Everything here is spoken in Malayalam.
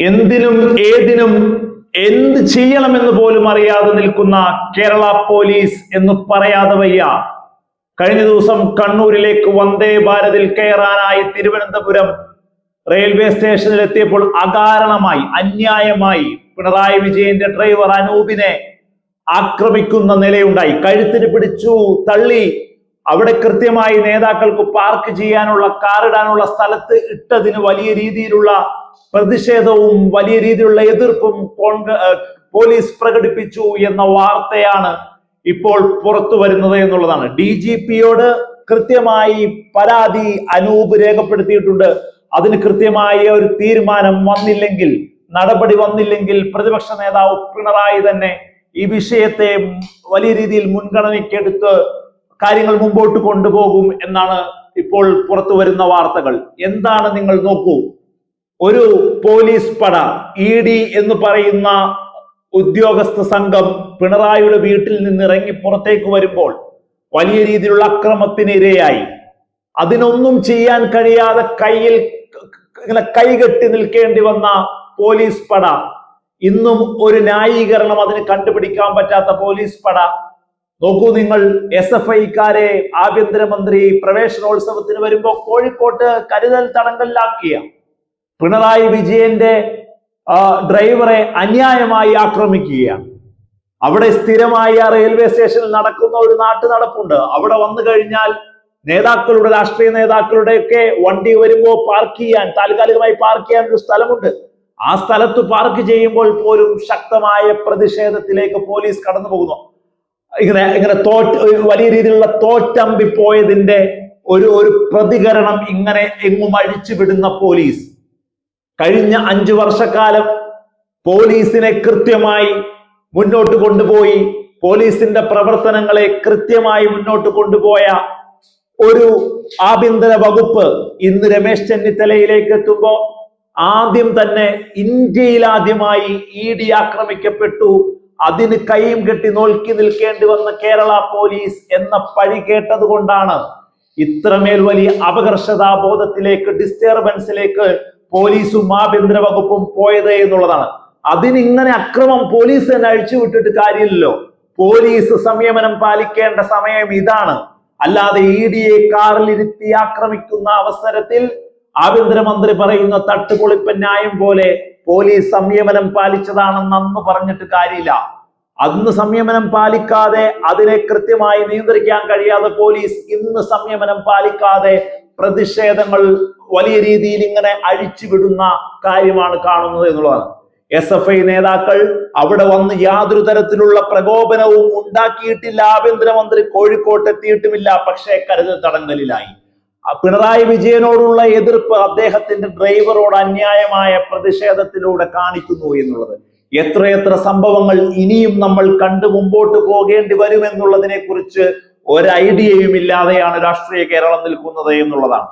എന്തിനും ഏതിനും എന്ത് ചെയ്യണമെന്ന് പോലും അറിയാതെ നിൽക്കുന്ന കേരള പോലീസ് എന്ന് പറയാതെ വയ്യ. കഴിഞ്ഞ ദിവസം കണ്ണൂരിലേക്ക് വന്ദേ ഭാരതിൽ കയറാനായി തിരുവനന്തപുരം റെയിൽവേ സ്റ്റേഷനിൽ എത്തിയപ്പോൾ അകാരണമായി അന്യായമായി പിണറായി വിജയന്റെ ഡ്രൈവർ അനൂപിനെ ആക്രമിക്കുന്ന നിലയുണ്ടായി. കഴുത്തിന് പിടിച്ചു തള്ളി. അവിടെ കൃത്യമായി നേതാക്കൾക്ക് പാർക്ക് ചെയ്യാനുള്ള കാറിടാനുള്ള സ്ഥലത്ത് ഇട്ടതിന് വലിയ രീതിയിലുള്ള പ്രതിഷേധവും വലിയ രീതിയിലുള്ള എതിർപ്പും പോലീസ് പ്രകടിപ്പിച്ചു എന്ന വാർത്തയാണ് ഇപ്പോൾ പുറത്തു വരുന്നത് എന്നുള്ളതാണ്. DGPയോട് കൃത്യമായി പരാതി അനൂപ് രേഖപ്പെടുത്തിയിട്ടുണ്ട്. അതിന് കൃത്യമായ ഒരു തീരുമാനം വന്നില്ലെങ്കിൽ, നടപടി വന്നില്ലെങ്കിൽ പ്രതിപക്ഷ നേതാവ് പിണറായി തന്നെ ഈ വിഷയത്തെ വലിയ രീതിയിൽ മുൻഗണനയ്ക്കെടുത്ത് കാര്യങ്ങൾ മുമ്പോട്ട് കൊണ്ടുപോകും എന്നാണ് ഇപ്പോൾ പുറത്തു വരുന്ന വാർത്തകൾ. എന്താണ് നിങ്ങൾ നോക്കൂ, ഒരു പോലീസ് പട ED എന്ന് പറയുന്ന ഉദ്യോഗസ്ഥ സംഘം പിണറായിയുടെ വീട്ടിൽ നിന്ന് ഇറങ്ങി പുറത്തേക്ക് വരുമ്പോൾ വലിയ രീതിയിലുള്ള അക്രമത്തിന് ഇരയായി. അതിനൊന്നും ചെയ്യാൻ കഴിയാതെ ഇങ്ങനെ കൈകെട്ടി നിൽക്കേണ്ടി വന്ന പോലീസ് പട, ഇന്നും ഒരു ന്യായീകരണം അതിന് കണ്ടുപിടിക്കാൻ പറ്റാത്ത പോലീസ് പട. നോക്കൂ നിങ്ങൾ, SFIക്കാരെ ആഭ്യന്തരമന്ത്രി പ്രവേശനോത്സവത്തിന് വരുമ്പോ കോഴിക്കോട്ട് കരുതൽ തടങ്കലിലാക്കിയ പിണറായി വിജയന്റെ ഡ്രൈവറെ അന്യായമായി ആക്രമിക്കുകയാണ്. അവിടെ സ്ഥിരമായി ആ റെയിൽവേ സ്റ്റേഷനിൽ നടക്കുന്ന ഒരു നാട്ടു നടപ്പുണ്ട്. അവിടെ വന്നു കഴിഞ്ഞാൽ നേതാക്കളുടെ, രാഷ്ട്രീയ നേതാക്കളുടെ ഒക്കെ വണ്ടി വരുമ്പോ പാർക്ക് ചെയ്യാൻ, താൽക്കാലികമായി പാർക്ക് ചെയ്യാൻ ഒരു സ്ഥലമുണ്ട്. ആ സ്ഥലത്ത് പാർക്ക് ചെയ്യുമ്പോൾ പോലും ശക്തമായ പ്രതിഷേധത്തിലേക്ക് പോലീസ് കടന്നു പോകുന്നു. ഇങ്ങനെ വലിയ രീതിയിലുള്ള തോറ്റമ്പിപ്പോയതിന്റെ ഒരു പ്രതികരണം ഇങ്ങനെ എങ്ങും അഴിച്ചു വിടുന്ന പോലീസ്. കഴിഞ്ഞ 5 വർഷക്കാലം പോലീസിനെ കൃത്യമായി മുന്നോട്ട് കൊണ്ടുപോയി, പോലീസിന്റെ പ്രവർത്തനങ്ങളെ കൃത്യമായി മുന്നോട്ട് കൊണ്ടുപോയ ഒരു ആഭ്യന്തര വകുപ്പ് ഇന്ന് രമേശ് ചെന്നിത്തലയിലേക്ക് എത്തുമ്പോ ആദ്യം തന്നെ ഇന്ത്യയിൽ ആദ്യമായി ED ആക്രമിക്കപ്പെട്ടു, അതിന് കൈയും കെട്ടി നോക്കി നിൽക്കേണ്ടി വന്ന കേരള പോലീസ് എന്ന പഴി കേട്ടത് കൊണ്ടാണ് ഇത്രമേൽ വലിയ അപകർഷതാബോധത്തിലേക്ക്, ഡിസ്റ്റർബൻസിലേക്ക് പോലീസും ആഭ്യന്തര വകുപ്പും പോയത് എന്നുള്ളതാണ്. അതിനിങ്ങനെ അക്രമം പോലീസ് തന്നെ അഴിച്ചുവിട്ടിട്ട് കാര്യമില്ലല്ലോ. പോലീസ് സംയമനം പാലിക്കേണ്ട സമയം ഇതാണ്. അല്ലാതെ EDയെ കാറിലിരുത്തി ആക്രമിക്കുന്ന അവസരത്തിൽ ആഭ്യന്തരമന്ത്രി പറയുന്ന തട്ടുപൊളിപ്പൻ ന്യായം പോലെ പോലീസ് സംയമനം പാലിച്ചതാണെന്ന് അന്ന് പറഞ്ഞിട്ട് കാര്യമില്ല. അന്ന് സംയമനം പാലിക്കാതെ, അതിനെ കൃത്യമായി നിയന്ത്രിക്കാൻ കഴിയാതെ പോലീസ് ഇന്ന് സംയമനം പാലിക്കാതെ പ്രതിഷേധങ്ങൾ വലിയ രീതിയിൽ ഇങ്ങനെ അഴിച്ചുവിടുന്ന കാര്യമാണ് കാണുന്നത് എന്നുള്ളതാണ്. SFI നേതാക്കൾ അവിടെ വന്ന് യാതൊരു തരത്തിലുള്ള പ്രകോപനവും ഉണ്ടാക്കിയിട്ടില്ല. ആഭ്യന്തരമന്ത്രി കോഴിക്കോട്ട് എത്തിയിട്ടുമില്ല. പക്ഷേ കരുതൽ തടങ്കലിലായി. പിണറായി വിജയനോടുള്ള എതിർപ്പ് അദ്ദേഹത്തിന്റെ ഡ്രൈവറോട് അന്യായമായ പ്രതിഷേധത്തിലൂടെ കാണിക്കുന്നു എന്നുള്ളത്. എത്രയെത്ര സംഭവങ്ങൾ ഇനിയും നമ്മൾ കണ്ടു മുമ്പോട്ട് പോകേണ്ടി വരുമെന്നുള്ളതിനെ കുറിച്ച് ഒരു ഐഡിയയും ഇല്ലാതെയാണ് രാഷ്ട്രീയ കേരളം നിൽക്കുന്നത് എന്നുള്ളതാണ്.